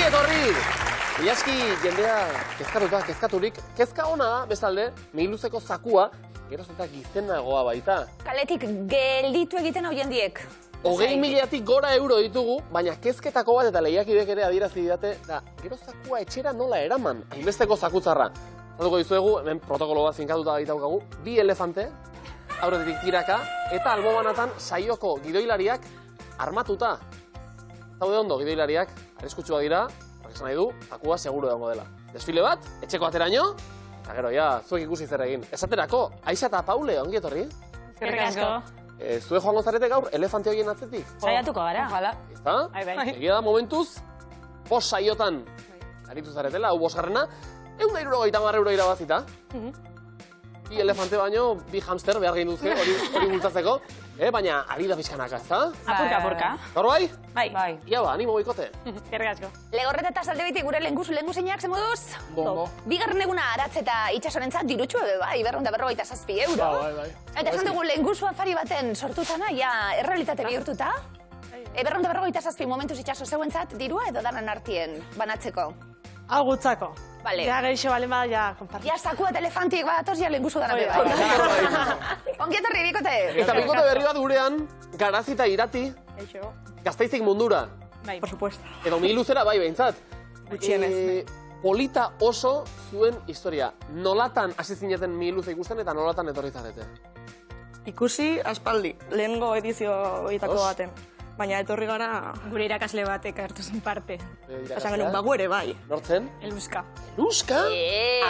etorri! Iaski jendea kezkaturik, kezka ona da, bestalde, mihiluzeko zakua, geroz eta gizenagoa baita. Kaletik gelditu egiten hau jendiek. 20.000-tik gora euro ditugu, baina kezketako bat eta lehiakidek ere adierazi didate, da, gero zakua etxera nola eraman, hainbesteko zakutzarra. Zatuko dizuegu, hemen protokolo bat zinkatuta baitaukagu, 2 elefante, aurretik tiraka, eta albobanatan saioko gidoilariak armatuta. Zaude ondo, gidoilariak, arriskutsua dira, esan nahi du, zakua seguro dago dela. Desfile bat, etxeko ateraino, eta gero, ja, zuek ikusi zer egin. Esaterako, Aixa eta Paule, ongi etorri? Eskerrik asko. Zuek joango zarete gaur, elefante horien atzetik? Saiatuko gara. Ojalá. Ezta? Bai. Egia da, momentuz, 5 saiotan aritu zaretela, hau 5garrena, 170 euro irabazita. 2 elefante baino, 2 hamster behar ginduzke, hori bultzatzeko. Baina, ari da pixkanaka, ezta? Apurka. Gaur bai? Bai. Ia ba, animo boikote. Eskerrik asko. Legorreta eta salde beti gure lehenguseinak ze moduz? Bombo. 2. eguna aratz eta itxasorentzat dirutxu bai, 257 euro. Bai. Eta esan dugu lehengusu afari baten sortu zana, ja, errealitate bihurtuta. 257 momentuz itxaso zeuentzat dirua edo daran artien banatzeko. Hau gutzako. Vale. Ja, geixo balen bada, ja, kompartitzen. Ja, zakua eta elefantik badatoz, ja lehengusu dana beba. Ongi etorri, bikote. Eta bikote berri bat gurean, Garazi eta Irati, Geixo. Gazteiztik mundura. Bai, por supuesto. Edo mihiluzera bai behintzat. Gutxienez. Polita oso zuen historia. Nolatan hasi zineten mihiluze ikusten eta nolatan etorri zarete? Ikusi aspaldi, lehengo edizio horietako baten. Baina etorri gara... Gure irakasle batek hartu zen parte. Esan genuen, bagu ere bai. Nortzen? Eluska. Eluska?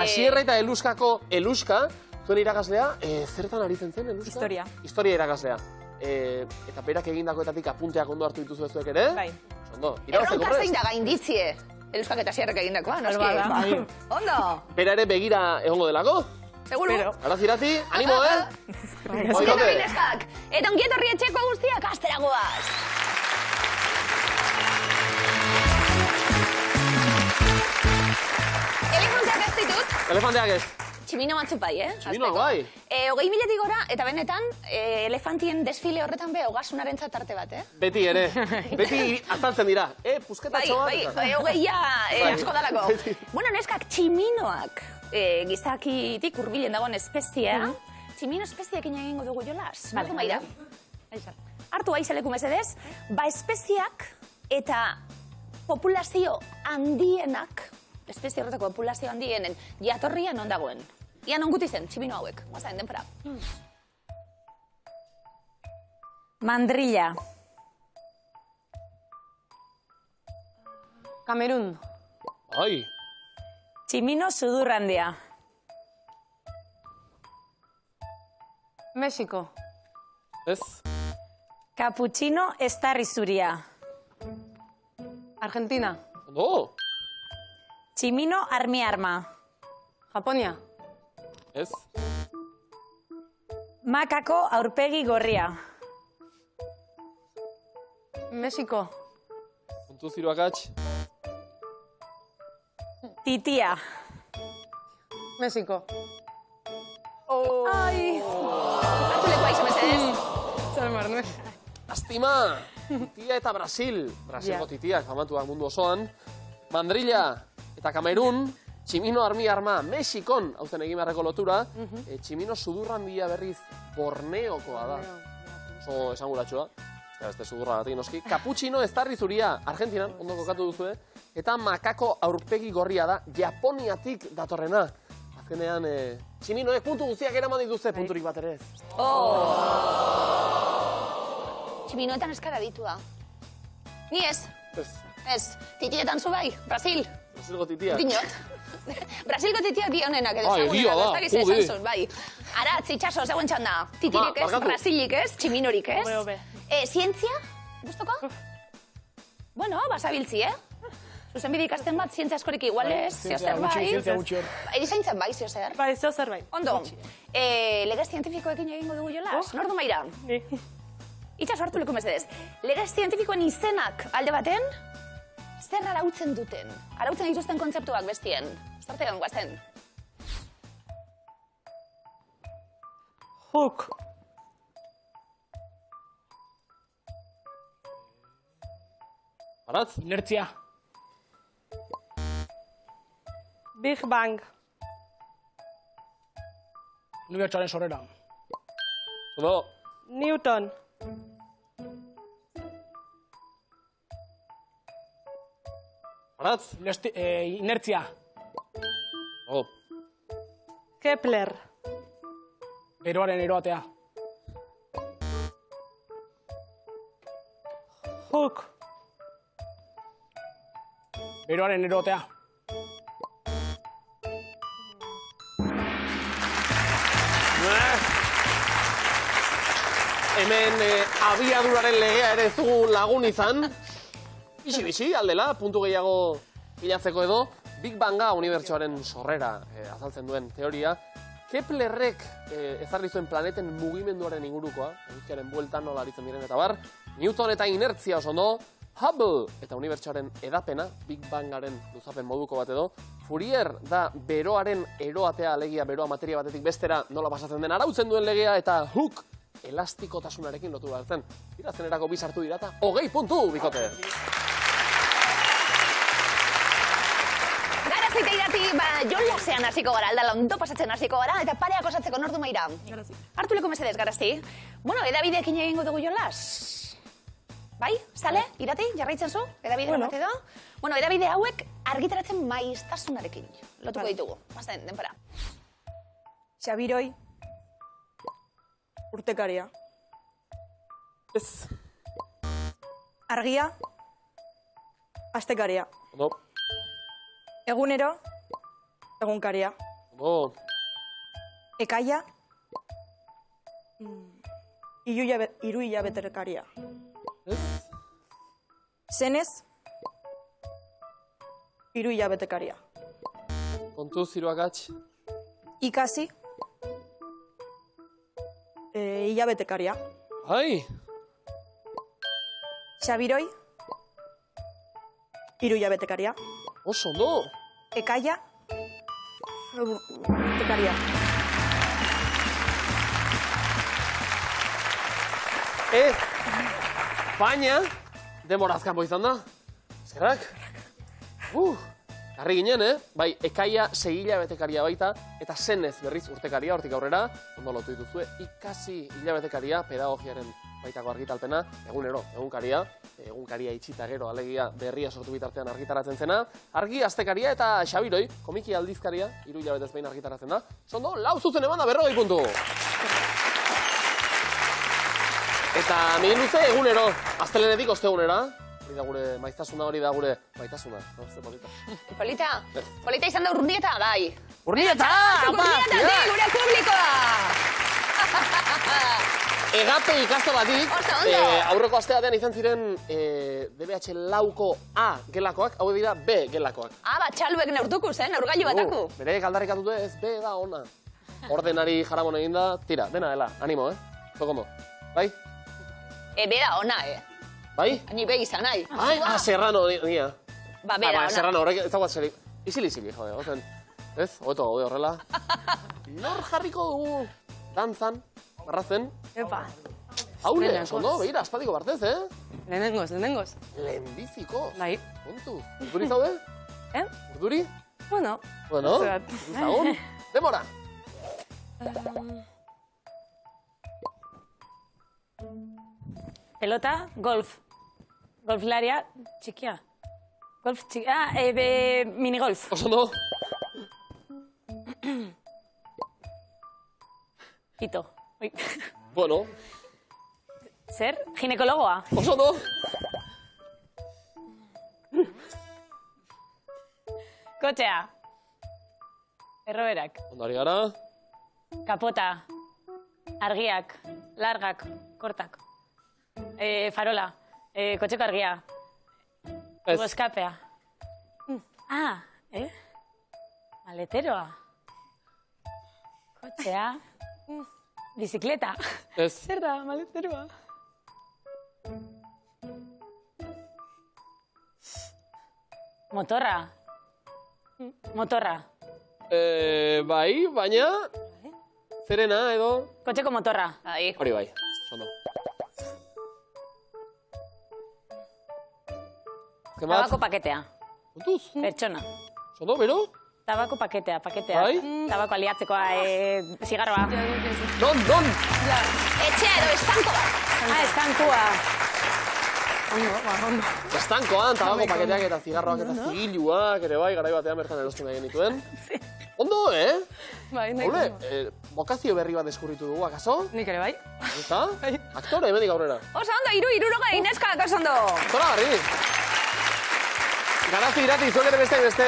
Asierra eta Eluskako Eluska, zuen irakaslea, zertan aritzen zen Eluska? Historia. Historia irakaslea. Eta berak egindakoetatik apunteak ondo hartu dituzu zuek ere? Bai. Ondo, irabazteko Erronka prest? zein da gainditzie. Eluskak eta sierrak egindakoa, noski? Bai. Ondo. Bera ere begira egongo delako? Seguro. Garazi Irati, animo, Ongi etorri neskak. Eta ongi etorri etxeko guztiak astera goaz. Elefanteak ez ditut, Elefanteak ez. tximino batzuk bai, Tximinoak bai. 20.000-tik gora, eta benetan, elefantien desfile horretan be, ogasunaren tarte bat, Beti ere. Beti azaltzen dira. Pusketatxo bat. Bai, hogeia asko dalako. Bueno, neskak, tximinoak gizakitik hurbilen dagoen espeziea. Tximino espeziekin egingo dugu jolas. Vale, Maira. Hartu aizeleku mesedez, espeziak eta populazio handienak, espezie horretako populazio handienen jatorrian non dagoen. Ian onguti zen, tximino hauek. Guazen, denpera. Mandrilla. Kamerun. Ai. Tximino sudurrandia. Mexiko. Ez. Cappuccino estarrizuria. Argentina. Ondo. Tximino armi-arma. Japonia. Ez. Makako aurpegi gorria. Mexiko. Puntu ziruakatx. Titia. Mexiko. Ai. Hartu leku aizo mesedez. Zer marnuen. Lastima! Titia eta Brasil. Brasilgo titiak, famatuak mundu osoan. Mandrilla eta Kamerun. Tximino armi-arma Mexikon, hau zen egin beharreko lotura. Tximino sudurrandia berriz Borneokoa da. Oso esanguratsua. Beste sudurra batekin noski. Cappuccino estarrizuria, Argentinan, ondo kokatu duzue. Eta makako aurpegi gorria da, Japoniatik datorrena. Azkenean, tximinoek puntu guztiak eraman dituzte, punturik bat ere ez. Tximinoetan eskara ditu da. Ni ez. Ez, Ez. Titietan zu bai, Brasil. Brasilgo titiak. Dinot. Brasilgo titiak di honenak edo Ai, egia da, joder. bai. Aratz, itxaso, zegoen txanda. Titirik ez, barkatu. Brasilik ez, tximinorik ez. Hobe. Zientzia? Gustoko? Bueno, basabiltzi, Zuzenbide ikasten bat, zientzia askorik igual ez, zeo zerbait. Erizaintzen bai, zeo zer. Bai, zeo zerbait. Ondo, legez zientifikoekin egingo dugu jolas, nordu maira? Ni. Itxaso hartu leku mesedez. Legez zientifikoen izenak alde baten, zer arautzen duten? Arautzen dituzten kontzeptuak bestien. Zarte egon, guazen. Hook. Aratz? Inertzia. Big Bang. Unibertsoaren sorrera. Ondo, Newton. Aratz. Inertzia. Ondo, Kepler. Beroaren eroatea. Hooke. Beroaren eroatea. hemen abiaduraren legea ere ez dugu lagun izan. Bixi, aldela, puntu gehiago bilatzeko edo. Big Banga unibertsoaren sorrera azaltzen duen teoria. Keplerrek ezarri zuen planeten mugimenduaren ingurukoa, eguzkiaren bueltan nola aritzen diren eta bar. Newton eta inertzia oso ondo. Hubble eta unibertsoaren edapena, Big Bangaren luzapen moduko bat edo. Fourier da beroaren eroatea, alegia beroa materia batetik bestera nola pasatzen den arautzen duen legea, eta Hooke elastikotasunarekin lotu hartzen. Irazenerako bi sartu dira eta 20 puntu bikote. Garazite irati, jolasean hasiko gara, aldala ondo pasatzen hasiko gara, eta pareak osatzeko nortu maira. Hartu leko mesedez, Garazti. Bueno, edabideekin egingo dugu jolas. Bai, sale, irati, jarraitzen zu, edabide bat edo. Bueno, edabide hauek argitaratzen maiztasunarekin lotuko ditugu. Bazen, denpora. Xabiroi. Urtekaria. Ez. Argia. Astekaria. Ondo. Egunero. Egunkaria. Ondo. Ekaia. Hiru hilabeterkaria. Ez. Zenez. Hiru hilabetekaria. Kontuz, hiruakatx. Ikasi. Hilabetekaria. Ai! Xabiroi. Hiru hilabetekaria. Oso ondo! Ekaia. Urtekaria. Ez! Baina, denbora azkanpo izan da. Zerrak? Garri ginen, Bai, ekaia 6 hilabetekaria baita, eta zenez berriz urtekaria, hortik aurrera, ondo lotu dituzue, ikasi hilabetekaria, pedagogiaren baitako argitalpena, egunero, egunkaria itxita gero, alegia berria sortu bitartean argitaratzen zena, argi astekaria eta Xabiroi, komiki aldizkaria, 3 hilabetez behin argitaratzen da, zondo, 4 zuzen eman da 40 puntu! Eta migin luze egunero, astelenetik ostegunera, hori da gure maiztasuna, hori da gure maitasuna. Ze polita. Polita? Polita izan da urnieta, bai. Urnieta! Urnieta, di, gure publikoa! Egape ikastolatik, Oso ondo! aurreko aste batean izan ziren DBH lauko A gelakoak, hau dira B gelakoak. Txaluek neurtukuz, neurgailu bataku. Bereek aldarrikatute ez B da ona. Ordenari jaramon egin da, tira, dena dela, animo, Zokondo, bai? Bera ona, Bai? Ni be izan nahi. Serrano, nia. Bera ona. Serrano, horrek ez dagoat zelik. Izili, jode, ozen. Ez? Hobeto gaude horrela. Nor jarriko dugu dantzan, marrazen. Epa. Haule, ondo, behira, aspaldiko partez, Lehenengoz. Lehenbiziko. Bai. Kontuz. Urduri zaude? Urduri? Bueno. Zagun. Demora. Pelota, golf. Golflaria, txikia. Golf txikia, minigolf. Oso ondo. Ito. Bueno. Zer? Ginekologoa. Oso ondo. Kotxea. Erroberak. Ondari gara. Kapota. Argiak. Largak. Kortak. Farola. Kotxeko argia. Ez. Eskapea. Maleteroa. Kotxea. Bizikleta. Ez. Zer da, maleteroa? Motorra. Motorra. Bai, baina... Zerena, edo... Kotxeko motorra. Hori bai, oso ondo. Tabako paketea. Kontuz. Pertsona. Oso ondo, bero? Tabako paketea. Bai? Tabako aliatzekoa, zigarroa. Non! Etxea edo estanko bat. Estankoa. Estankoan, tabako paketeak eta zigarroak eta zigiluak, ere bai, garai batean bertan erosten egin dituen. Ondo, Bai, nahi. Hole, bokazio berri bat deskurritu dugu, akaso? Nik ere bai. Eta? Aktore, hemendik aurrera. Oso ondo, irurogei, neska, oso ondo. Zora, garri! Garazi irati, zuek ere beste.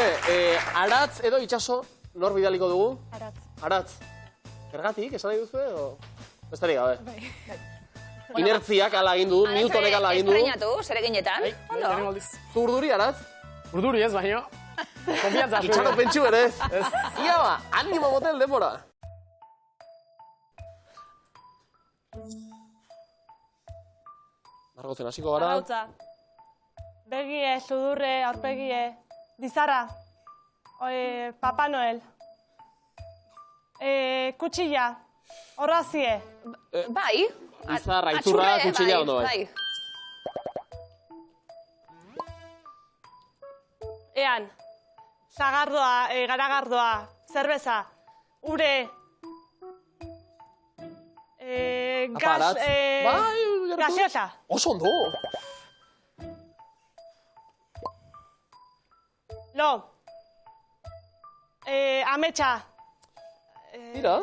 Aratz edo itxaso, nor bidaliko dugu? Aratz. Zergatik, esan nahi duzu, edo? Besterik gabe. Inertziak ala egin du, Newtonek ala egin du. Estrenatu, zereginetan. Ondo. Zu urduri, Aratz? Urduri ez, baino. Konfiantza asko. Itxano pentsu ere ez. Ia ba, animo motel denbora. Margotzen hasiko gara. Arrautza. Begie, sudurre, aurpegie, bizarra, Papa Noel, kutsilla, horrazie. Bai. Bizarra, itzurra, kutsilla ondo bai. Ean, zagardoa, garagardoa, zerbeza, ure, Aparat. gaseosa. Oso ondo. Lo, ametsa, Tira.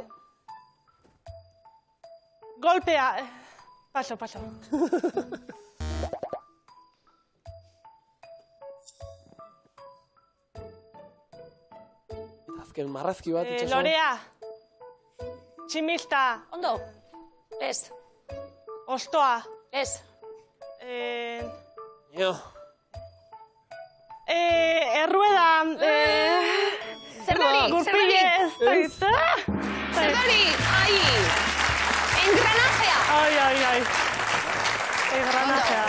golpea, paso. Azken marrazki bat itxaso. Lorea, tximista, Ondo. Ez. ostoa, Ez. Jo. errueda, Zerdari. gurpilez, Zerdari. Ai. Engranajea. Ai. Engranajea.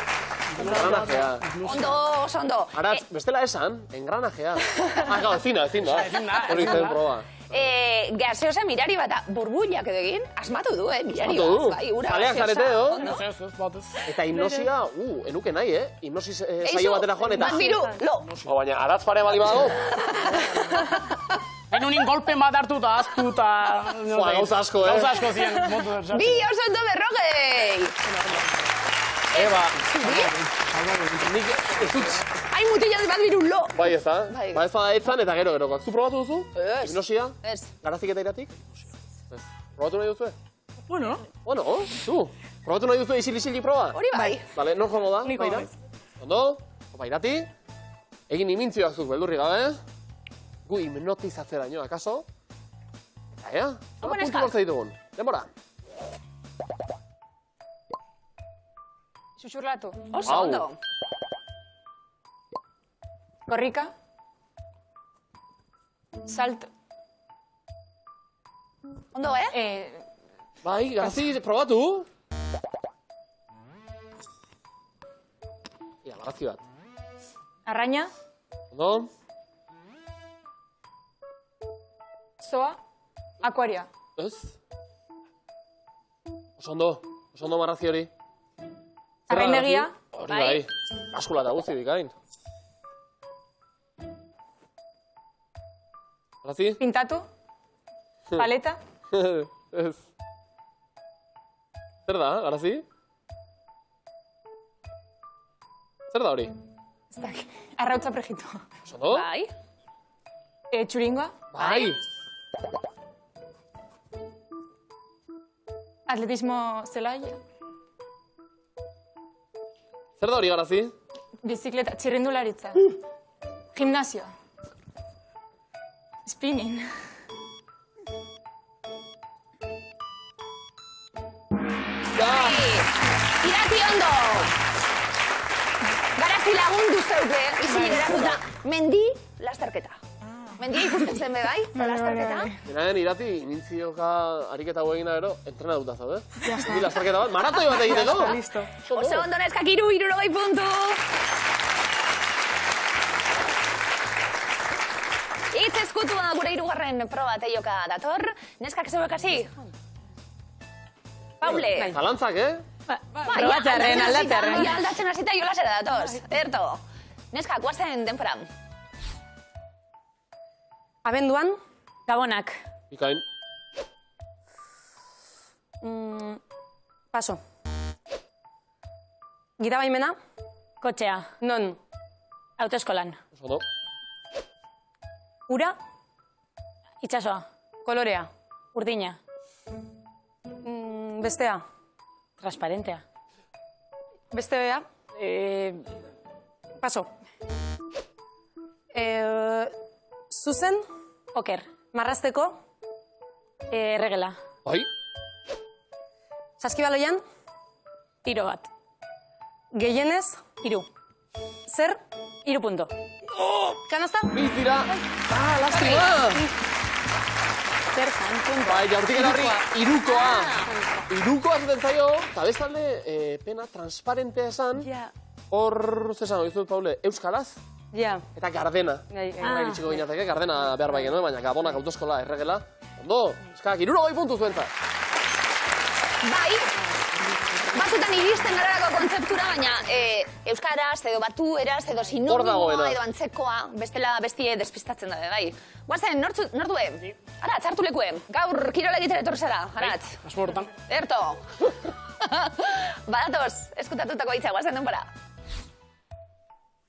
Engranajea. Ondo, oso ondo. Aratz, bestela esan, engranajea. Gau, ezin da. Hori ezin zen da. proba. Gaseosa mirari bat, burbuilak edo egin, asmatu du, mirari Asmatu du. bat. Bai, ura Zaleak gaseosa. zarete, edo? Ondo. Ez, batez. Eta hipnosia, enuke nahi, Hipnosis saio batera joan eta... Biru, lo. Baina, aratz pare bali badago. Enunin golpen bat hartu eta aztu eta... Gauza asko, Gauza asko ziren. Bi oso ondo berrogei. Eba, nik ez dut... Ai, mutila bat biru, lo. Bai ez da, Bai. ba ez da etzan eta gerokoak. Zu probatu duzu? Ez. Hipnosia? Ez. Garazik eta iratik? Ez. Probatu nahi duzu? Bueno, Zu. Probatu nahi duzu isil proba? Hori bai. Bale, nor joango da? Niko Baira? bai. Ondo? Opa, irati? Egin imintzioak zuk, beldurri gabe. Gu hipnotizatzeraino, akaso? Eta, Opa, puntu neskak. lortze ditugun. Denbora. Xuxurlatu. Oso Au. ondo. Korrika. Salto. Ondo, Bai, garazi, probatu. Ia, garazi bat. Arraina. Ondo? Zoa. Akuaria. Ez? Oso ondo marrazi hori. Arraindegia. Hori bai, askula eta guzti dikain. Garazi? Pintatu. Paleta. Ez. Zer da, garazi? Zer da hori? Ez dakit. Arrautza prejito. Oso ondo? Bai. Txuringoa. Bai! Atletismo zelaia. Zer da hori, garazi? Bizikleta. Txirrindularitza. Gimnasio. Spinning. Irati ondo. Garazi lagundu zeuke, izin geratuta. Mendi, lasterketa. Mendia ikusten zen be bai, lasterketa. Beraien irati, nintzioka ariketa hau egina ero, entrenatuta zaude. Ni lasterketa bat, maratoi bat egiteko. Listo. Oso ondo neskak 60 puntu. Itz eskutua gure 3. proba teioka dator. Neskak zeuek hasi. Paule. Zalantzak, Probatzearen, aldatzearen. Ja, aldatzen hasita jolasera datoz. Erto. Neskak, guazen denporan. Abenduan, Gabonak. Bikain. paso. Gida baimena, Kotxea. non. Autoeskolan. Oso ondo. Ura, Itxasoa. kolorea. Urdina. Bestea. Transparentea. Beste bea, paso. Zuzen, Oker. marrazteko, Erregela. Bai? saskibaloian, Tiro bat. gehienez, 3. zer, 3 punto. kanazta? Biz dira. Ah, lastima! Zer zan punto. Bai, jaurtik horri irukoa. Irukoa zuten zaio, eta bestalde, pena transparentea esan, hor, zesan, oizut, Paule, euskaraz, Ja. eta gardena. Iritsiko ginateke, gardena behar bai genuen, baina gabonak autoeskola erregela. Ondo, eskak, 60 puntu zuentza. Bai, batzutan iristen gararako kontzeptura, baina euskaraz, edo batueraz, edo Hor sinonimoa, dagoena. edo antzekoa, bestela bestie despistatzen dabe, bai. Guazen, nortue? Aratz, hartu lekue. Gaur kirola egitera etorri zara, aratz. Asmo hortan. Erto. Badatoz, eskutatutako hitza, guazen denbora.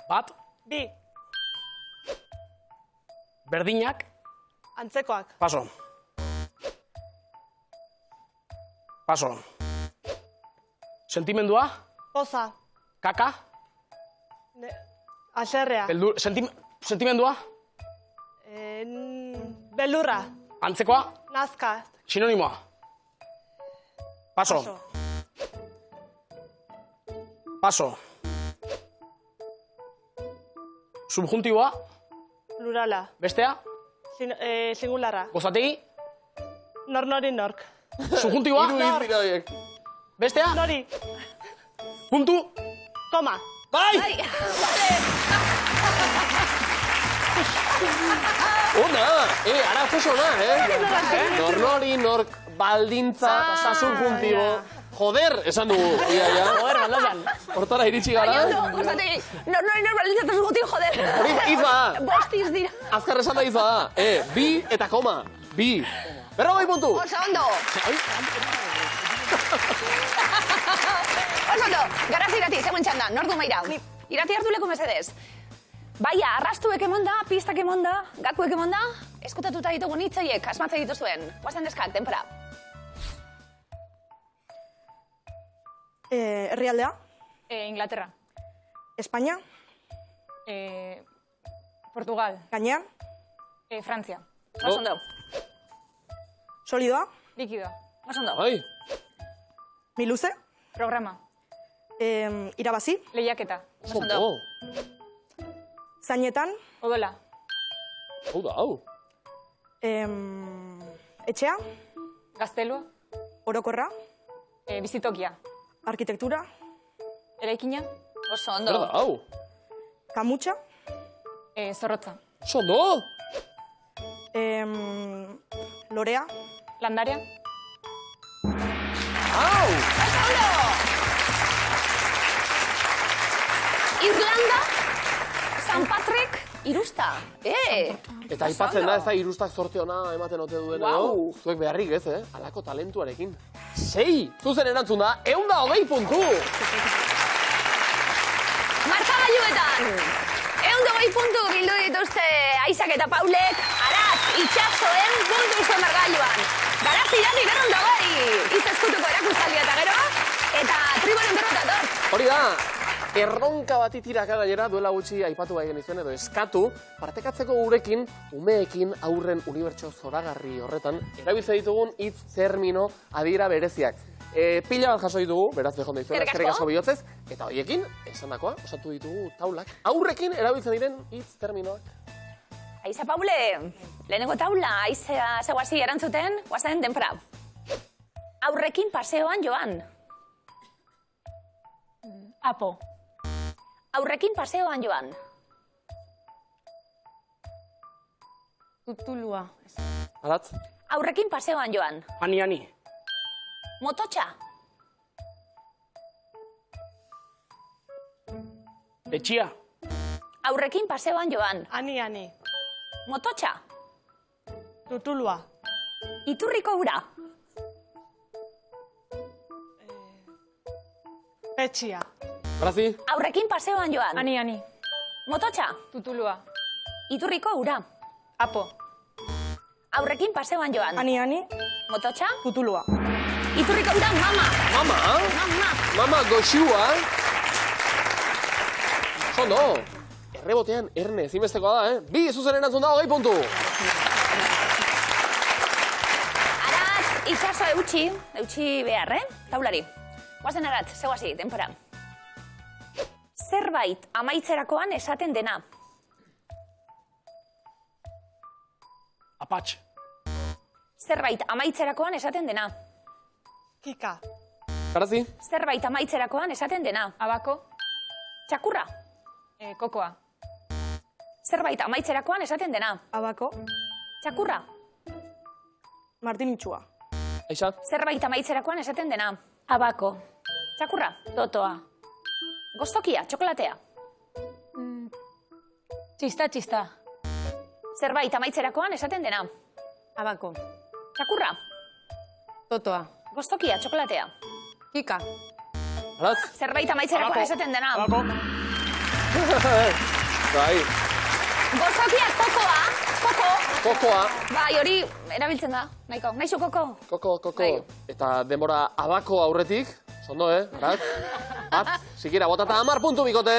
Bat, Bi. berdinak, Antzekoak. paso. Paso. Sentimendua, Poza. kaka, Aserrea. sentimendua, Belurra. antzekoa, Nazka. sinonimoa. Paso. Paso. Subjuntiboa, Plurala. bestea, Singularra. gozategi, Nori nork. subjuntiboa, Hiru iz dira horiek. bestea, Nori. puntu, Koma. Bai! Bai, vale. Ona! Aratz oso ona, Nornori, nork, baldintza, osasun puntibo. Joder, esan dugu, ia. joder, baldazan. Hortara iritsi Baina gara. ondo, gozategi, nori baldintzatu guti, joder. Hori hitza da. Bostiz dira. Azkar esan da hitza da. Bi eta koma. Bi. 40 puntu. Oso ondo. Oso ondo, garaz irati, zegoen txanda, nordu maira. Irati hartu leku mesedez. Baia, arrastuek emonda, pistak emonda, gakuek emonda, eskutatuta ditugu nitzaiek, asmatza dituzuen. Guazen deskak, denpora. Herrialdea, Inglaterra. Espainia, Portugal. gainean, Frantzia. Oso ondo, solidoa, Likidoa. oso ondo. Bai. miluze, Programa. irabazi, Lehiaketa. Oso ondo. zainetan, Odola. Hau da, hau. etxea, Gaztelua. orokorra, Bizitokia. arkitektura, Eraikina. Oso Zer da, ondo. hau. kamutxa, Zorrotza. Oso ondo. lorea, Landarea. Hau. Oso ondo. Irlanda, San Patrick, irusta. Eta aipatzen da ez da irustak zorte ona ematen ote duen Wow. edo. Zuek beharrik ez, Alako talentuarekin. 6. Zuzen erantzun da, 120 puntu. Markagailuetan, 120 puntu bildu dituzte Aisak eta Paulek, Aratz, itxasoen puntu zuen markagailuan. Garaz irati gero bai, itzazkutuko erakustaldia eta gero, eta tribunen berrotator. Hori da, erronka bat itiraka gainera duela gutxi aipatu bai genizuen edo eskatu, partekatzeko gurekin, umeekin aurren unibertso zoragarri horretan, erabiltze ditugun hitz termino adiera bereziak. Pila bat jaso ditugu, beraz behon da izuela, eskerrik asko bihotzez, eta horiekin, esandakoa, osatu ditugu taulak, aurrekin erabiltzen diren hitz terminoak. Aiza Paule, lehenengo taula, aizea zegoazi erantzuten, guazen denpora. Aurrekin paseoan joan. Apo. Aurrekin paseoan joan. tutulua. Aratz? Aurrekin paseoan joan. Ani. Mototxa. Etxia, Aurrekin paseoan joan. Ani. Mototxa. Tutulua. Iturriko ura. Petxia. Brazi. Aurrekin paseoan joan. Ani. Mototxa. Tutulua. Iturriko ura. Apo. Aurrekin paseoan joan. Ani, Mototxa. tutulua. Iturriko ura, mama. Mama. Mama. Mama goxua. Ondo. Errebotean erne ezinbestekoa da, Bi zuzen erantzun da, 20 puntu. Aratz, itxaso eutxi behar, taulari. Guazen aratz, zegoazi, denpora. Zerbait amaitzerakoan esaten dena. Apatx. Zerbait amaitzerakoan esaten dena. Kika. Brazi. Zerbait amaitzerakoan esaten dena. Abako. Txakurra. Kokoa. Zerbait amaitzerakoan esaten dena. Abako, Txakurra. Martin Itxua. Aixa. Zerbait amaitzerakoan esaten dena. Abako. Txakurra. Totoa. Gostokia, txokolatea. Txista. Zerbait amaitzerakoan esaten dena. Abako. Txakurra. Totoa. Gostokia, txokolatea. Kika. Aratz. Zerbait amaitzerakoan Abako. esaten dena. Abako. Bai. Gostokia, kokoa. Koko. Kokoa. Bai, hori erabiltzen da. Nahiko. Naizu koko. Koko. Bai. Eta denbora abako aurretik. Zondo, Aratz? Bat, sikira, botata 10 puntu bikote.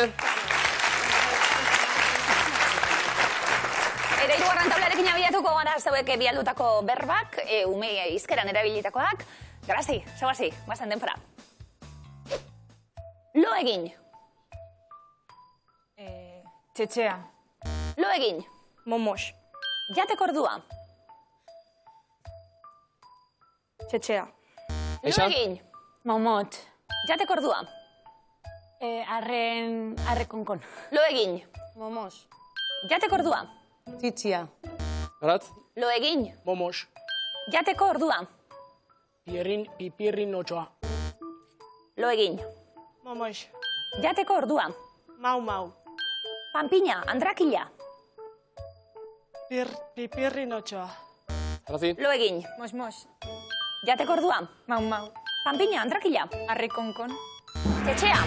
Ere hirugarren tablarekin abiatuko gara zeuek bialdutako berbak, ume izkeran erabilitakoak. Garazi, zegoazi, guazen denpora. Lo egin. Txetxea. Lo egin. Momos. Jateko ordua. Txetxea. Lo Aixa. egin. Momot. Jateko ordua. Arrekonkon. Lo egin. Momos. Jateko ordua. Txitxia. Aratz. Lo egin. Momos. Jateko ordua. Pipirrin otxoa. Lo egin. Momoix. Jateko ordua. Mau. Panpina, andrakila. Pipirrin otxoa. Brazi. Lo egin. Mos. Jateko ordua. Mau. Panpina, andrakila. Arrekonkon. Txetxea.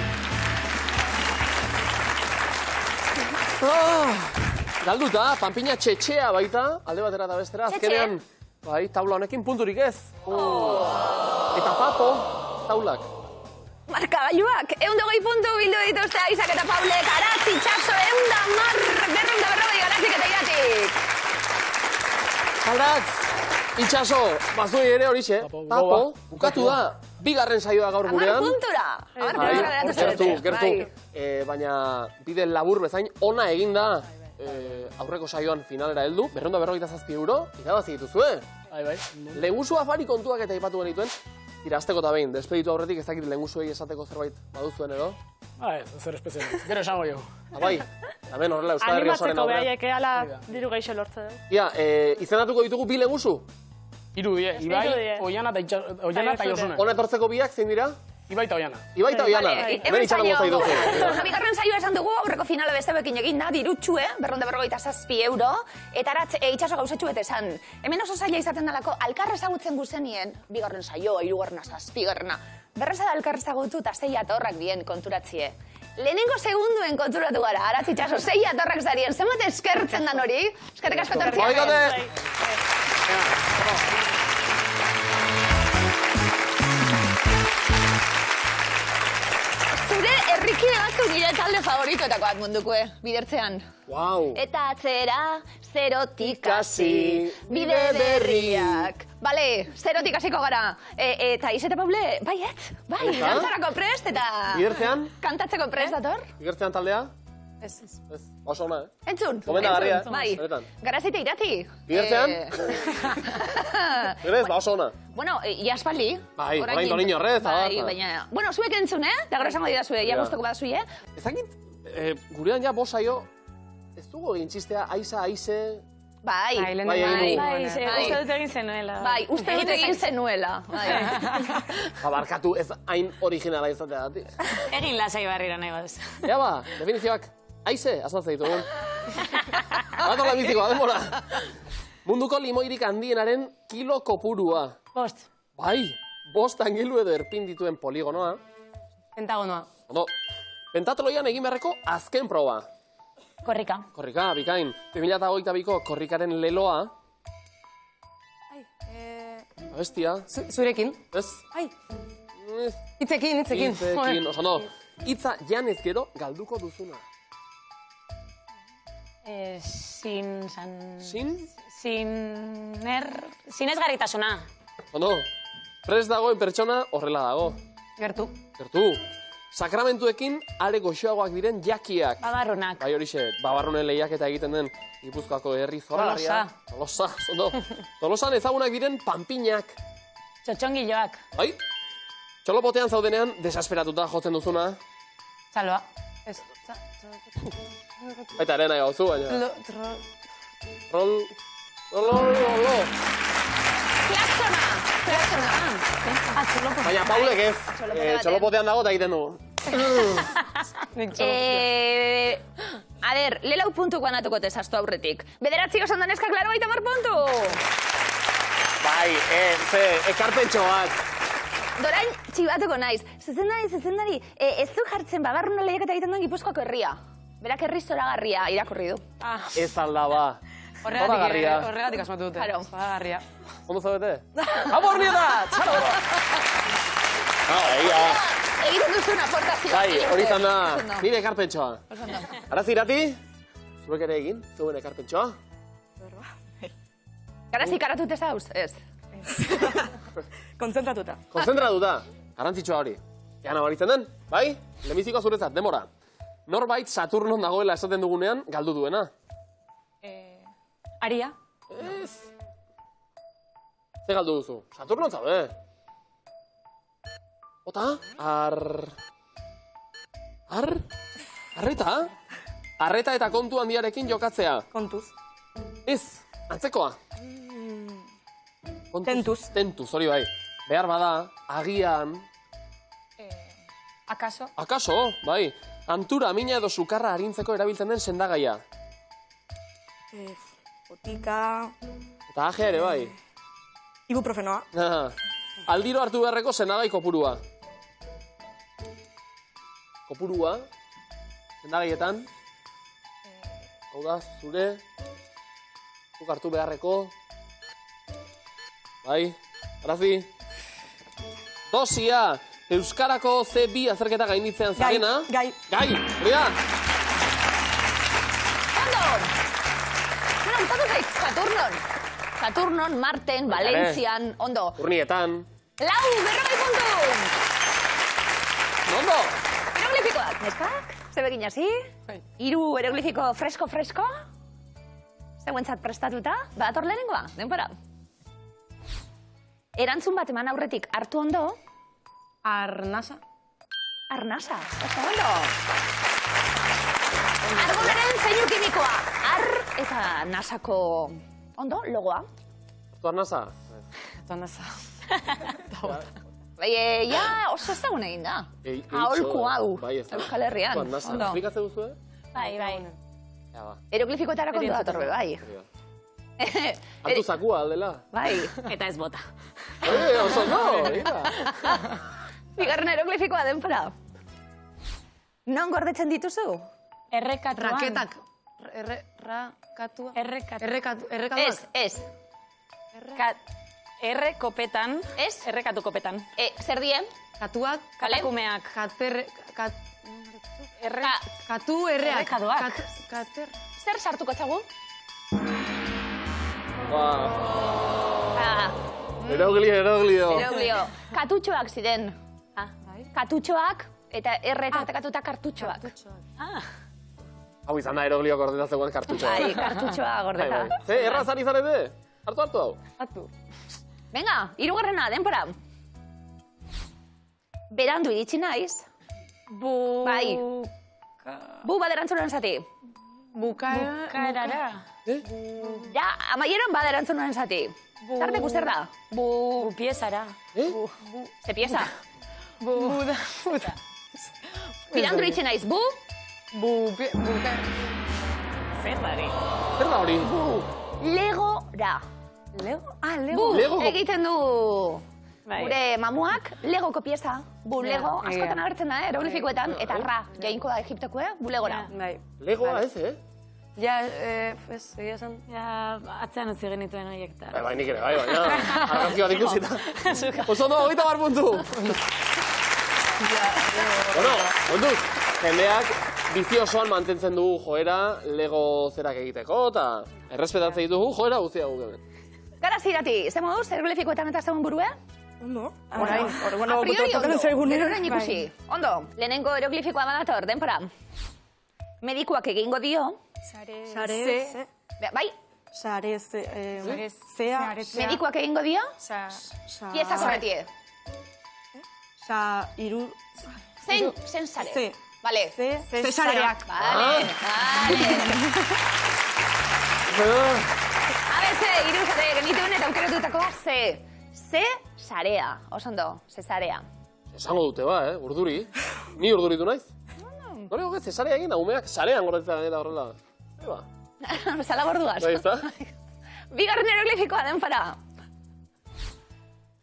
Galduta, panpina txetxea baita, alde batera eta bestera, Txetxe. azkenean, bai, taula honekin punturik ez. Eta papo, taulak. Markagailuak, 120 puntu bildu dituzte Aizak eta Paulek, Aratz, Itxaso, 110, Garazik eta Iratik. Aratz, Itxaso, bazui ere horixe, Papo, papo, gogoa. bukatu da, bigarren saioa gaur 10 gurean. puntura. Bai, gertu. Baina bide labur bezain ona eginda aurreko saioan finalera heldu, 257 euro, irabazi dituzue. Bai. Lehengusu afari kontuak eta aipatu genituen, tira, azteko eta behin, despeditu aurretik ez dakit lehengusuei esateko zerbait baduzuen edo. Ez, zer espezial. Gero esango jo. Bai, hemen horrela Euskal Herria osoaren Animatzeko aurrean. behaiek ala diru geixo lortze du. Ia, izendatuko ditugu bi lehengusu. Hiru die. Ibai, die. Oiana eta Josune. Hona etortzeko biak zein dira? Ibai eta Oiana. Ibai eta Oiana. Hemen itxarango zaiduzu. Bigarren saioa esan dugu, aurreko finale bestebekin egin da, dirutxue, 257 euro, eta Aratz, Itxaso gauzatxu bete esan. Hemen oso zaila izaten dalako, alkarra ezagutzen guzenien, bigarren saioa, hirugarrena, zazpigarrena. Berreza da alkarra ezagutu eta 6 atorrak bien konturatzie. Lehenengo segunduen konturatu gara, Aratz, Itxaso, 6 atorrak zarien, zenbat eskertzen dan hori? Eskerrik asko etortzea. Baikate! Zure herrikide batzuk nire talde favoritoetakoak munduko, bidertzean. Wow! Eta atzera, zerotik hasi, bide bide berri. berriak. Bale, zerotik hasiko gara. Eta Izete Paule, baiet, bai, Eta? dantzarako prest eta... Bidertzean? Kantatzeko prest dator? Igertzean taldea? Ez. Ez, oso ona, Entzun, Gomendagarria, bai. benetan. Garazite irati. Bidertzean? Berez, oso ona. Bueno, iaspaldi. Bai, orain Doniño Horrez, eta Bai, bat. baina... Bueno, zuek entzun, Da gero esango didazue, ja Ja. guztoko badazue, Ez dakit, gurean ja bosaio, ez dugu egin txistea, aize... Bai, Bai, Bai, egin dugu. Uste dut egin zenuela. bai, uste dut egin zenuela. Bai. Barkatu ez hain originala izatea dati. Egin lasai barrira nahi baduz. Ja ba, definizioak, aize, azaltzen ditugun. Batola bizikoa, denbora. Munduko limoirik handienaren kilo kopurua. 5. Bai, 5 angilu edo erpin dituen poligonoa. Pentagonoa. Ondo, pentatloian egin beharreko azken proba. Korrika. Korrika, bikain. 2022ko korrikaren leloa. Abestia. Zurekin. Ez? Ai. Hitzekin. Hitzekin, oso no. Hitza janez gero galduko duzuna. Sin sinezgarritasuna. Ondo, prest dagoen pertsona horrela dago. Gertu. Gertu. Sakramentuekin are goxoagoak diren jakiak. Babarrunak. Bai horixe, babarrunen lehiaketa egiten den Gipuzkoako herri zoragarria. Tolosa. Ondo. Tolosan ezagunak diren panpinak. Txotxongiloak. Bai? Txolopotean zaudenean desesperatuta jotzen duzuna. Txaloa. Ez. Baita arena gauzu, baina. Rol. Klaxona. Baina Paulek ez. Txolopotean dago eta egiten du. A ber, lelau puntuko anatuko tezastu aurretik. Bederatzi osan daneska, klaro, 50 puntu! Bai, ekarpentxo bat. Dorain, txibatuko naiz. Zuzendari, ez du jartzen babarruna lehiaketa egiten duen Gipuzkoako herria. Berak herri zoragarria irakurri du. Ez alda ba. Zoragarria. Horregatik asmatu dute. Claro. Zoragarria. Ondo zaudete? Abornieta! Txalo! Egiten duzun aportazioa. Bai, hori izan da, nire ekarpentsoa. Araz irati, zuek ere egin, zuen ekarpentsoa. Garaz ikaratute zauz, ez? Kontzentratuta. Konzentratuta, garantzitsua hori. Ea nabaritzen den, bai? Lehenbiziko zuretzat, demora. Norbait Saturnon dagoela esaten dugunean, galdu duena. Aria. Ez. Ze galdu duzu? Saturnon zaude. Ota? Arreta? Arreta eta kontu handiarekin jokatzea. Kontuz. Ez, antzekoa. Tentuz. Tentuz, hori bai. Behar bada, agian... Akaso. Akaso, bai. Antura, mina edo sukarra arintzeko erabiltzen den sendagaia. Botika... Eta ajea ere bai. Ibuprofenoa. Aldiro hartu beharreko sendagai kopurua. Kopurua, sendagaietan. Hau da, zure. Zuk hartu beharreko. Bai, arazi. Dosia, Euskarako C2 azerketa gainditzean zarena. Gai. Hori da. Bueno, gustatu zait, Saturnon, Marten, Valentzian, ondo. Urnietan. 40 puntu! Ondo! Eroglifikoak, neskak? Zebegin hasi? 3 eroglifiko fresko? Zeuentzat prestatuta? Badator lehenengoa, denpora. Erantzun bat eman aurretik hartu ondo. Arnasa. Arnasa, oso ondo. Argonaren zeinu kimikoa. Ar eta nasako ondo, logoa. Tu arnasa? Arnasa. Bai, ja, oso ezagun egin da. Aholku hau, Euskal Herrian. Tu arnasa, esplikatze duzu, Bai. Ja, ba. Eroglifikoetara kontu datorbe, bai. Hartu zakua aldela. Bai. Eta ez bota. Oso no, Bigarren eroglifikoa denpora. Non gordetzen dituzu? Errekatuan. Raketak. Errekatua. Errekatuak. Ez. Errekopetan. Ez. Errekatu kopetan. Zer dien? Katuak. Katakumeak. Katu erreak. Errekaduak. Zer sartuko txagu? Eroglio. Eroglio. Katutxoak ziren. Katutxoak eta erretartekatuta kartutxoak. Hau izan da eroglio gordetatzen kartutxoa. Bai, kartutxoa gordeta. Ze, errazan izan ede? Hartu hau. Hartu. Venga, 3. denpora. Berandu iritsi naiz. Bai. Bu baderantzunan zati. Bukaerara. Ja, amaieron baderantzunan zati. Tarteku zer da? Bupiezara. Ze pieza? Berandu iritsi naiz. Bu? Zer da hori? Zer da hori? Legora. ra. Lego? Ah, Lego. Bu egiten du gure mamuak Legoko pieza. Bu Lego askotan agertzen da, eroglifikoetan, eta ra, jainko da Egiptokoa, bulegora. Bai. Legoa ez, Ja, ez, egia esan. Ja, atzean utzi genituen horiek eta. Bai, nik ere, bai, baina. Argazki bat ikusita. Oso ondo, 30 puntu. Bueno, onduz, jendeak bizi osoan mantentzen dugu joera Lego zerak egiteko, eta errespetatzen ditugu joera guztia guk hemen. Garaz irati, ze moduz, eroglifikoetan eta zegoen burue? Ondo. A priori ondo, gero orain ikusi. Ondo, lehenengo eroglifikoa badator, denpora. Medikuak egingo dio. Sare. Bai, Sare. Zea. medikuak egingo dio. Pieza korretie. Iru. Zen sare. Ze. Vale. Zesareak. Vale. ABC, hiru sare genituen eta aukeratutakoa ze sarea. Oso ondo, ze sarea. Esango dute ba, urduri. Ni urduritu naiz. Nore goge, zesarea egin da, umeak sarean gordetzen eta horrela. Eba. Zala gorduaz. Bai, ezta? Bigarren eroglifikoa denpora.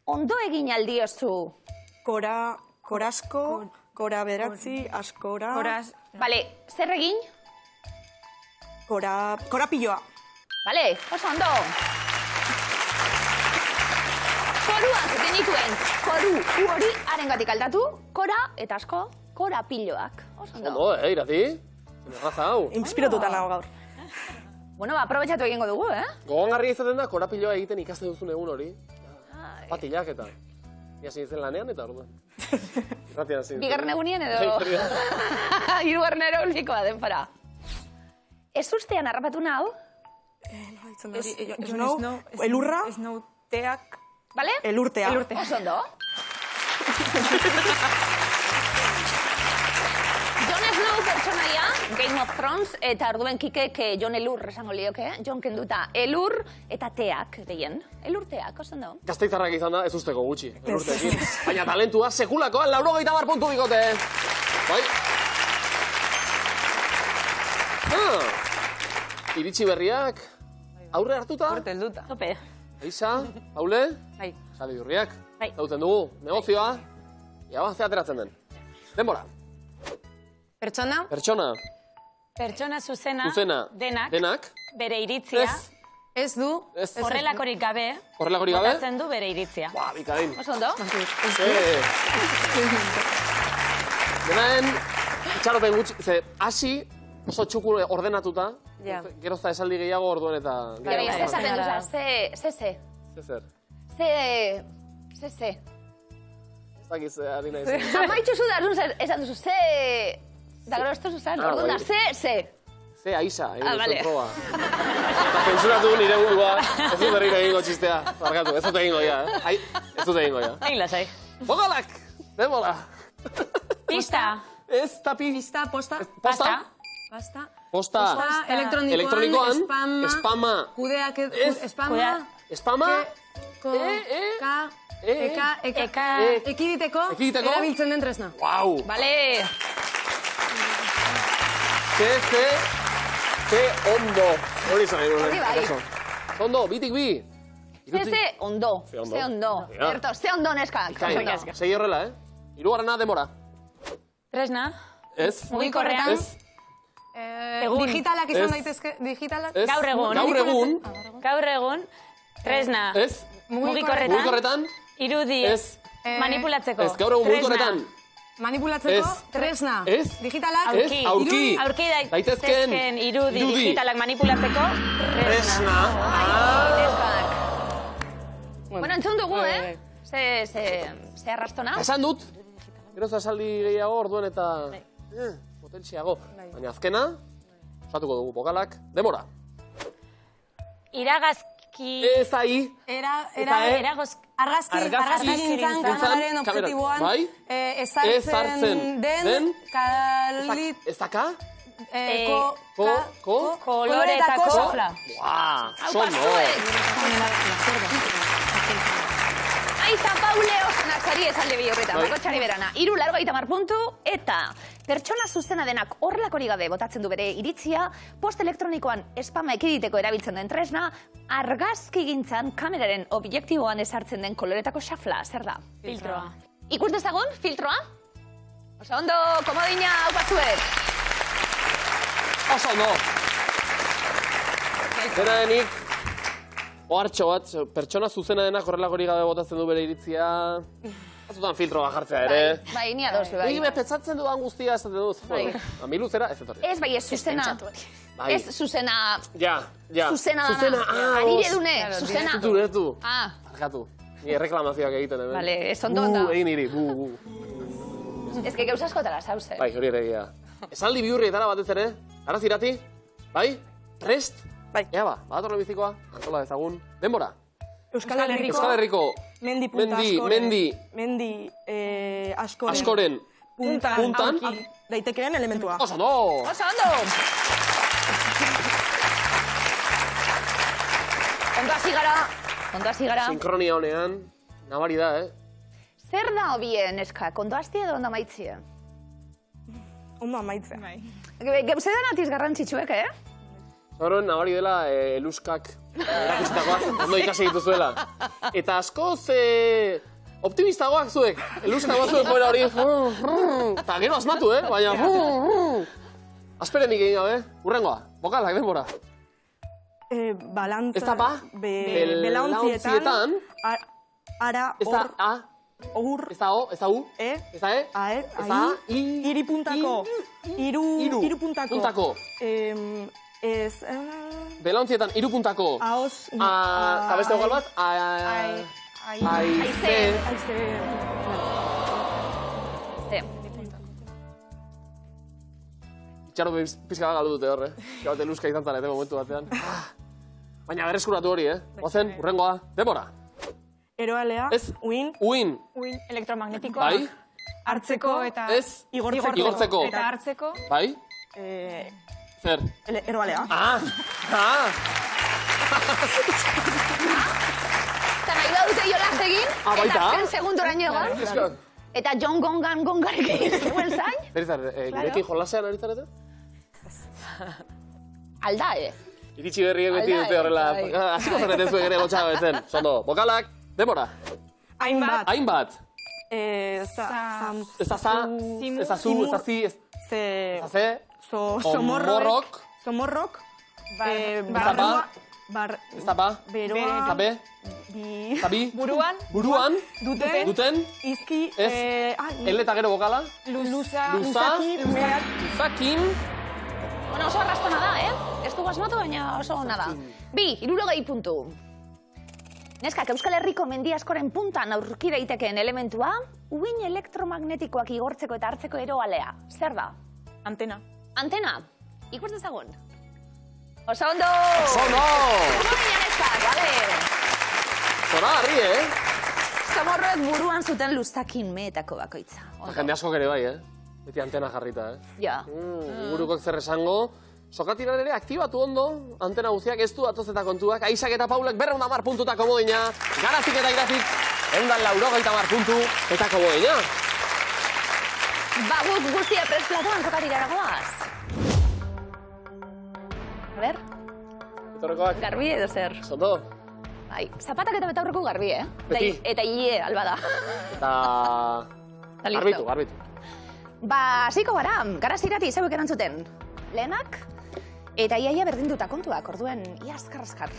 Ondo egin aldiozu. Korasko, kora beratzi, askora. Vale, zer egin? Korapilloa. Vale, oso ondo. Koruak genituen. Koru hori arengatik aldatu, kora eta asko, korapilloak. Oso ondo. Ondo, irati. Erraza hau. Inspiratuta nago gaur. Bueno, aprobetxatu egingo dugu, Gogangarria izaten da, korapilloa egiten ikaste duzun egun hori. Patilak eta. Ia zintzen lanean eta orduan. Irratian zintzen. Bigarren egunien edo? Hirugarren eroglifikoa denpora. Ez ustean harrapatu nau? Elurra. Snowteak. Vale? Elurtea. Oso ondo. Jon Snow pertsonaia, Game of Thrones, eta orduen Kikek Jon Elur esango lioke, Jon kenduta elur eta teak gehien. Elurteak, oso ondo. Gazteizarrak izan da, ez usteko gutxi. Elurteekin. Baina talentua sekulakoan 90 puntu bikote. Bai. Iritsi berriak, aurre hartuta. Horte helduta. Tope. Eixa, Paule, Bai. sali durriak. Bai. Zauten dugu, negozioa. Ia ze ateratzen den. Denbora. Pertsona. Pertsona. Pertsona zuzena, Zuzena. denak, bere iritzia, Ez. Ez du. Ez. horrelakorik gabe, Horrelakorik gabe. botatzen du bere iritzia. Ba, bikain. Oso ondo. Denaen, itxaropen gutxi, ze hasi oso txuku ordenatuta, Ja. gerozta esaldi gehiago orduen eta... Gero, gehiago. ez esaten duza, Zer. ze. Ez dakiz, ari nahi zen. Amaitxu zu da, esan duzu, ze... Da gero ez duzu zan, orduan da, bai. ze. Ze aisa, egin vale. zuen proba. Eta zensuratu nire burua, ez dut berriro egingo txistea. Barkatu, ez dut egingo ja, ez dut egingo ja. Egin lasai. Bogalak! Denbola! Pista. Ez, tapi... Pista, posta. Posta? Pasta. Posta. Elektronikoan, Spama. Kudeak, Ez. spama. Spama. Ekiditeko. Ekiditeko. Erabiltzen den tresna. Guau! Vale. Ze ondo. Hori zan egin Hori bai. Ondo, bitik bi. Ze ondo. Ze ondo. Ze ondo. Ja. Berto, ze ondo neskak. Kain, segi horrela, Hirugarrena demora. Tresna. Ez. Mugikorrean. Ez. Digitalak izan Ez. daitezke. Digitalak. Ez. Gaur egun. Gaur egun. Tresna. Ez. Mugikorretan. Mugikorretan. Irudi. Ez. Manipulatzeko. Ez, gaur egun mugikorretan. Manipulatzeko. Ez. Tresna. Ez. Digitalak. Ez, aurki. Aurki Daitezken. daitezken irudi digitalak manipulatzeko. Tresna. Bueno, entzun dugu, Ze arrastona. Esan dut. Geroz esaldi gehiago orduen eta... Potentziago. Baina azkena, osatuko dugu bokalak. Demora. Iragazki... Ez ahi. Argazki gintzan kameraren objektiboan Bai. ezartzen den kalit... Ez daka? Koloretako sofla. Buah, sono. Aita Paule osan atzari esalde bi horretan, Bai. bako txari berana. 380 puntu eta Pertsona zuzena denak horrelakori gabe botatzen du bere iritzia, post elektronikoan spama ekiditeko erabiltzen den tresna, argazki gintzan kameraren objektiboan ezartzen den koloretako xafla, zer da? Filtroa. Ikus dezagun, filtroa? Oso ondo, komodina, haupazuet. Oso ondo. Dena denik, ohartxo bat, pertsona zuzena denak horrelakori gabe botatzen du bere iritzia... Azutan filtroa jartzea ere. Bai, ni ados, bai. Nik petzatzen dudan guztia esaten dut. Bai. Ami luzera, ez etorri. Ez, bai, ez zuzena. Bai. Ez zuzena... Ja. Zuzena dana. Arire dune, zuzena. Zutu. Ah. Arkatu. Ni reklamazioak egiten hemen. Vale, ez ondo onda. Egin niri, Ez que geuz askotara zauze. Bai, hori ere egia. Esaldi bihurrietara batez ere. Ara zirati? Bai? Prest? Bai. Ea ba, badatorren bizikoa. Antola ezagun. Denbora. Euskal Herriko. Mendi punta askoren. Mendi askoren. Askoren. Puntan. Daitekeen elementua. Oso ondo! Oso ondo! Ondo hasi gara. Sinkronia honean, nabari da, Zer da hobien, eska? Ondo hasti edo ondo amaitzie? Ondo amaitzea. Geuzetan atiz garrantzitsuek, Horren, nabari dela, eluskak erakusitakoak, ondo ikasi dituzuela. Eta askoz optimistagoak zuek. Eluskagoak zuek joera hori. Eta gero asmatu, baina... Azperenik egin gabe, urrengoa. Bokalak, denbora. Balantza... Ez da ba? Belauntietan... Ara, hor... Ur... Ez da o, ez da u. Ez da e. Ez da a. Iripuntako. Puntako. Ez... Belauntzietan, irupuntako. Ahoz... Kabeste bogal bat? Aize. Itxaro pizka galdu dute horre. Gaute luska izan zanete momentu batean. Baina berreskuratu hori, Ozen, urrengoa, denbora. Eroalea, uin. Uin. Elektromagnetikoa. Bai. Hartzeko eta... Ez. Igortzeko. Eta hartzeko. Bai. Zer? Eroalea. Eta nahi badute jolaz egin, eta azken segundoraino egon. Eta John Gongarekin zuen zain. Berizar, gurekin jolasean ari zarete? Alda, Iritsi berriek beti dute horrela. Hasiko zarete zuen ere gotxago etzen. Sondo, bokalak, denbora. Hainbat. Ez da za, ez da zu, ez da zi, ez da ze. Somorrok. Barrua. Ez da ba. Beroa. Ez da be. Zabi. Buruan. Duten. Izki. Ez. Ele eta gero bokala. Luzakin. Bueno, oso arrastona da, Ez dugu asmatu, baina oso ona da. 60 puntu. Neskak, Euskal Herriko mendi askoren puntan aurki daitekeen elementua, uin elektromagnetikoak igortzeko eta hartzeko eroalea. Zer da? Antena. Antena. Ikus dezagun. Oso ondo! Oso ondo! Baina neskak, bale! Zora, harri, Somorroek buruan zuten luzakin meetako bakoitza. Jende asko ere bai, Beti antena jarrita, Ja. Burukok zer esango. Sokatiran ere aktibatu ondo, antena guztiak ez du datoz eta kontuak. Aisak eta Paulek 210 puntutako modina. Garazik eta irazik, 180 puntu eta komodina. Guk guztia presplatuan sokatirara goaz. A ber, Etorrekoak, garbi edo zer. zondo. Bai, zapatak eta betaurreko garbi, Beti. Eta hile, albada. Eta... listo. Garbitu. Hasiko gara, garazirati zeuek erantzuten. Lehenak, eta iaia berdinduta kontuak, orduen ia azkar.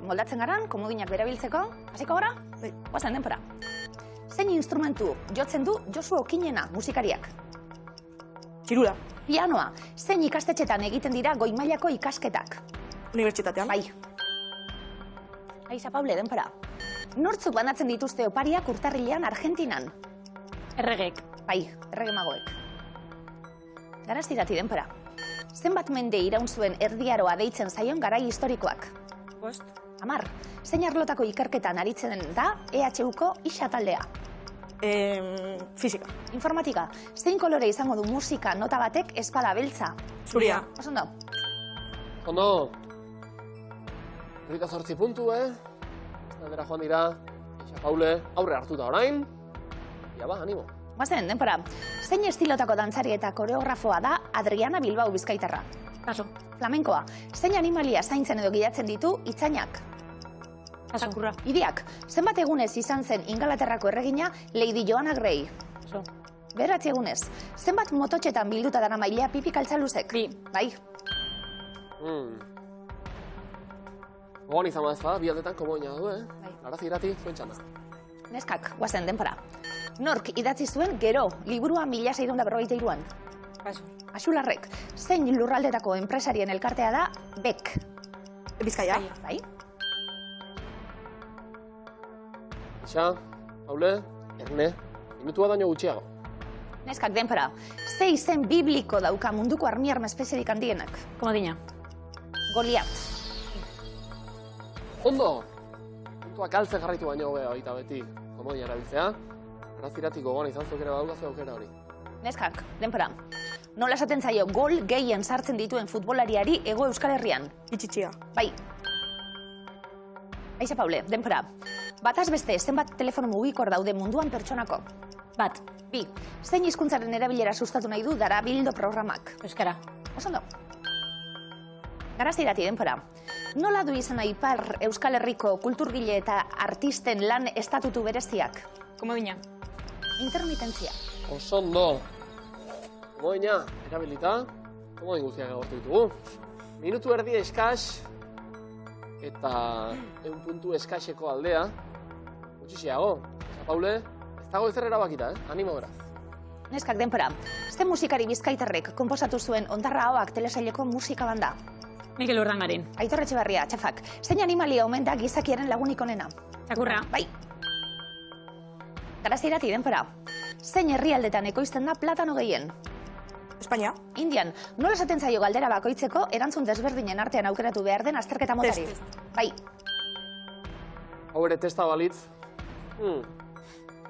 Moldatzen garan, komodinak berabiltzeko. Hasiko gara? Guazen denpora. Zein instrumentu jotzen du Josu Okinena musikariak? Txirula. Pianoa. Zein ikastetxetan egiten dira goi mailako ikasketak? Unibertsitatean. Bai. Aiza, Paule, denpora. Nortzuk banatzen dituzte opariak urtarrilean Argentinan? Erregek. Bai, errege magoek. Garaztirati denpora. Zenbat mende iraun zuen erdiaroa deitzen zaion garai historikoak? 5. 10. Zein arlotako ikerketan aritzen da EHUko isa taldea? Fisika. Informatika. Zein kolore izango du musika nota batek espada beltza? Zuria. Oso ondo. Ondo. 28 puntu, Aldera joan dira. Isa Paule, aurre hartuta orain. Ja ba, animo. Guazen, denpora. Zein estilotako dantzari eta koreografoa da Adriana Bilbao bizkaitarra? Kaso. Flamenkoa. Zein animalia zaintzen edo gidatzen ditu itzainak? Sakurra. Idiak. Zenbat egunez izan zen Ingalaterrako erregina Lady Joanna Grey? Kaso. 9 egunez. Zenbat mototxetan bilduta dara mailea Pipi Kaltzaluzek? 2. Bai. Gogoan izan badezpa, bi aldetan komoina du, Bai. Arazi irati, zuen txanda. Neskak, guazen, denpora. Nork idatzi zuen Gero, liburua 1643an? Kaso. Axularrek, zein lurraldetako enpresarien elkartea da BEK? Bizkaia. Bai. Isa, Paule, Erne, minutua daño gutxiago. Neskak, denpora. Ze izen bibliko dauka munduko armiarma espeziarik handienak? Komodina. Goliat. Ondo! Puntuak galtze jarraitu baino hobea baita beti komodina erabiltzea. Araziratik gogoan izan zukera badaukazu aukera hori. Neskak, denpora. Nola esaten zaio gol gehien sartzen dituen futbolariari Hego Euskal Herrian? Itxitxia. Bai. Aiza Paule, denpora. Bataz beste, zenbat telefono mugikor daude munduan pertsonako? Bat. 2. Zein hizkuntzaren erabilera sustatu nahi du Darabildo programak? Euskara. Osondo. Garazirati, denpora. Nola du izena Ipar Euskal Herriko kulturgile eta artisten lan estatutu bereziak? Komodina. Intermitentzia. Osondo! Komodina, erabilita, komodin guztiak agortu ditugu. Minutu erdi eskas, eta 100 puntu eskaseko aldea. Gutxixiago. Paule, ez dago ezer erabakita, Animo beraz. Neskak, denpora. Ze musikari bizkaitarrek konposatu zuen Ondarra Ahoak telesaileko musika banda? Mikel Urdangarin. Aitor Etxebarria, txafak. Zein animalia omen da gizakiaren lagunik onena? Sakurra. Bai. Garazirati, denpora. Zein herrialdetan ekoizten da platano gehien? Espainia. Indian, nola esaten zaio galdera bakoitzeko erantzun desberdinen artean aukeratu behar den azterketa motari? Bai. Hau ere testa balitz.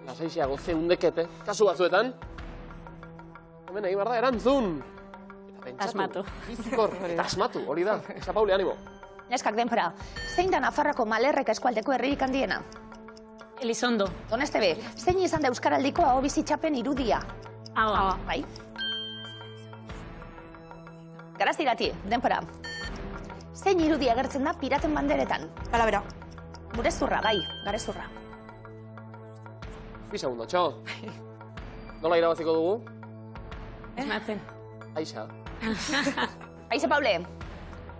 Lasaixiago zeundekete, kasu batzuetan. Hemen egin behar da, erantzun! Eta pentsatu. Asmatu. Bizikor, eta asmatu, hori da. Esa Paule, animo. Neskak, denpora. Zein da Nafarroko Malerreka eskualdeko herririk handiena? Elizondo. Donestebe, zein izan da Euskaraldiko ahobizitxapen irudia? Ahoa. Bai. Garazirati, denpora. Zein irudia agertzen da piraten banderetan? Kalabera. Gurezurra, bai, garezurra. Bi segundo, txo. Nola irabaziko dugu? Esmatzen. Aixa. Aize Paule,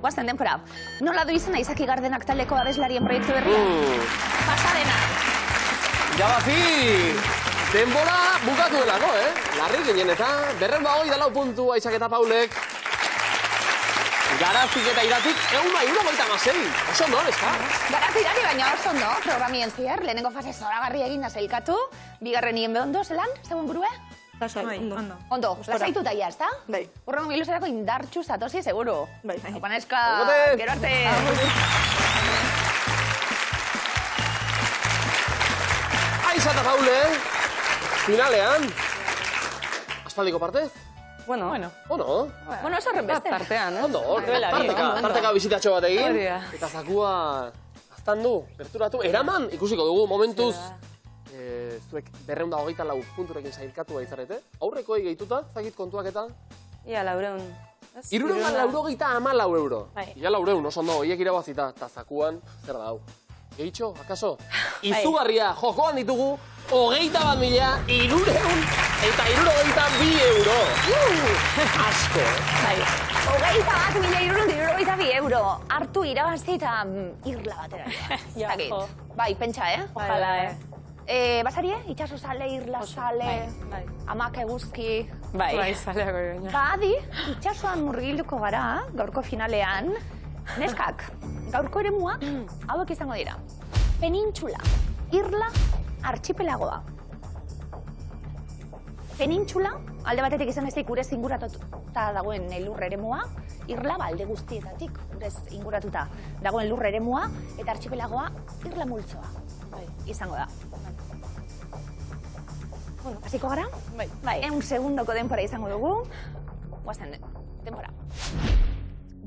guazten denpora. Nola du izena Izaki Gardenak taldeko abeslarien proiektu berria? Pasadena. Jabazi! Denbora bukatu delako, Larri ginen eta 224 puntu Aisak eta Paulek. Garazik eta iratik, 156. Oso ondo, eska? Garazirari, baina oso ondo, programien zier, lehenengo fase zoragarri egin da zeilkatu, bigarrenien behondo, zelan, zegoen burue? Lasai, ondo. Ondo, lasaituta ja, ezta? Bai. Urrengo iluserako indartxu zatozi, seguru. Bai. Opaneska, Agote! gero arte! Aixa eta Paule, finalean. Aspaldiko partez? Bueno, Ono? Bueno, eso horrenbeste. tartean, Ondo, tarteka bizitatxo bat egin. Hori da. Eta zakua aztandu, berturatu, eraman, ikusiko dugu momentuz. Zuek 224 punturekin sailkatu izarete. Aurrekoei gehituta, zakit kontuak eta? Ia, 400. 394 euro. Bai. Ia 400, oso ondo, hiek irabazita. Eta zakuan, zer da hau? Gehitxo, akaso? Izugarria, jokoan ditugu, 21.322 euro. Asko, Bai. 21.322 euro. Hartu irabazi eta irla batera. Ja, Zakit. jo. Bai, pentsa, Ojalá, Basarie, itxaso sale, irla sale, Bai. amak eguzki. Bai. Zaleako gaina. Adi, itxasoan murgilduko gara, gaurko finalean. Neskak, gaurko eremua, hauek izango dira. Penintxula, irla, archipelagoa. Penintxula, alde batetik izan ezik urez inguratuta dagoen lur eremua, irla alde guztietatik urez inguratuta dagoen lur eremua, eta archipelagoa irla multzoa izango da. Hasiko gara? Bai. 1 segundoko denpora izango dugu. Guazen denpora.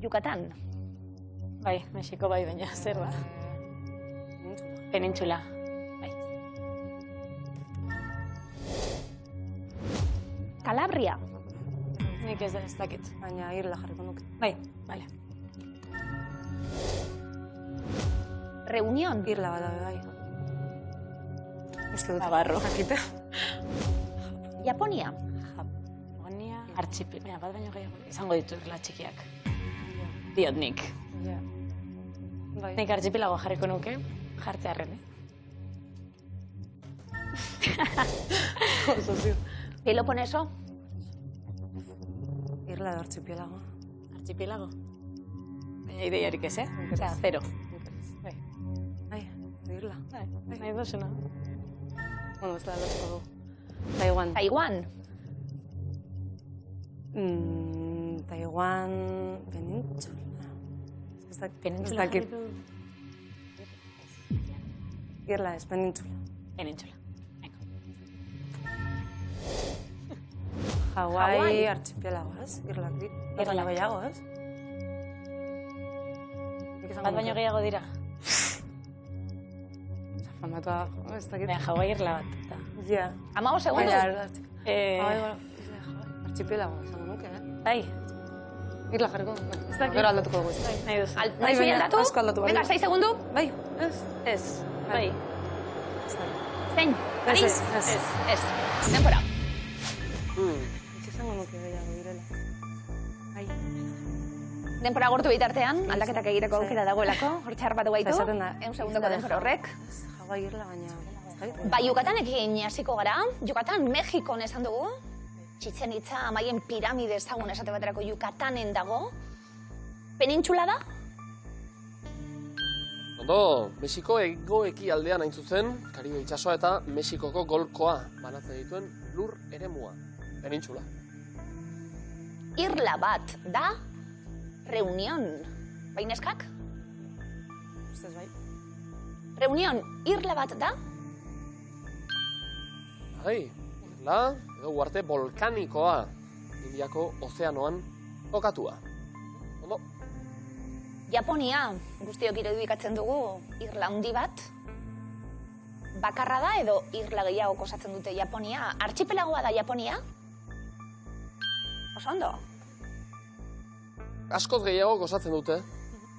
Yucatan. Bai, Mexiko bai, baina zer da? Penintxula. Bai. Kalabria. Nik ez dakit. Baina irla jarriko nuke. Bai, bale. Reunión. Irla bat dabe, bai. Uste dut. Navarro. Jakite. Japonia. Japonia, archipelago, bat baino gehiago. Izango ditu irla txikiak. Diot nik. Ja. Bai. Nik archipelago jarriko nuke, jartzearren, Oso ziur. Peloponeso. Irla da archipielago. Archipelago. Baina ideiarik ez, Osea, zero. Bai. Bai, irla. Nahi duzuna. Bueno, ez da lortuko du. Taiwan. Taiwan. Taiwan penintzula. Ez Penintzula dakit. jarriko du. Irla ez, penintzula. Penintzula. Venga. Hawaii Hawaii. archipielago, ez? Irlak dit. Irlak. Baina gehiago, ez? Bat baino gehiago dira. Famatua, ez dakit. Baina Hawaii irla bat. Da. Ja. 15 segundu. Archipielago, esango nuke, Bai, Irla jarriko nuke. Ez dakit. Gero aldatuko dugu, ez? nahi duzu. Nahi Bai, zuen baina aldatu? asko aldatu behar Venga, dira. 6 segundu. Bai, ez? Ez, bai. Ez dakit. Zein? Paris? ez. Ez. Denbora. Nik esango nuke gehiago direla. Bai. Denbora agortu bitartean, aldaketak egiteko aukera dagoelako, hor txarpatu gaitu. Esaten da. 1 segundoko denbora horrek. Ez, Hawaii irla, baina... ez dakit. Ba, Yukatanekin hasiko gara. Yukatan, Mexikon esan dugu. Chichen Itza, Amaien piramide ezagun esate baterako Yukatanen dago. Penintxula da? Ondo, Mexiko hego-eki aldean hain zuzen, Karibe itsasoa eta Mexikoko golkoa banatzen dituen lur eremua. Penintxula. Irla bat da Reunión. Bai neskak? Ustez bai. Reunión, irla bat da? Bai, irla, edo uarte volkanikoa, Indiako ozeanoan kokatua. Ondo, Japonia, guztiok irudikatzen dugu, irla handi bat. Bakarra da edo irla gehiago osatzen dute Japonia? Archipelagoa da Japonia? Oso ondo. askoz gehiago gozatzen dute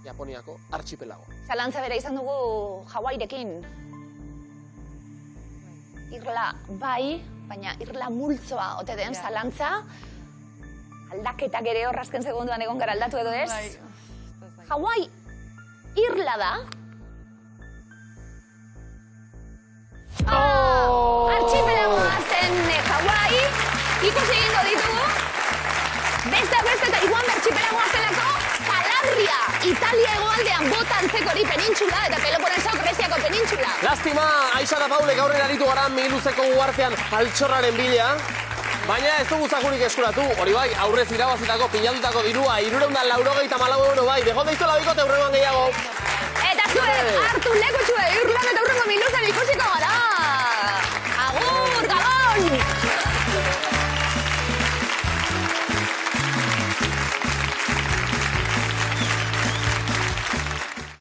Japoniako archipelagoa. Zalantza bera izan dugu Hawaiirekin. Irla bai, baina irla multzoa ote den zalantza. Aldaketak ere hor azken segunduan egon gara aldatu edo ez? Hawaii irla da? Archipelagoa zen Hawaii, ikusi egingo ditugu. Besteak beste eta iguan archipelagoa zelako, Calabria, Italia hegoaldean bota antzekori penintxula eta Peloponeso Greziako penintxula. Lastima, Aixa eta Paulek aurrera aritu gara Migiluzeko uhartean altxorraren bila. Baina ez dugu zakurik eskuratu, hori bai, aurrez irabazitako pilatutako dirua, 384 euro bai, dejon deizuela bikote aurrengoan gehiago. Eta zuen, hartu lekutxue, urlan eta urrengo Migiluzan ikusiko gara.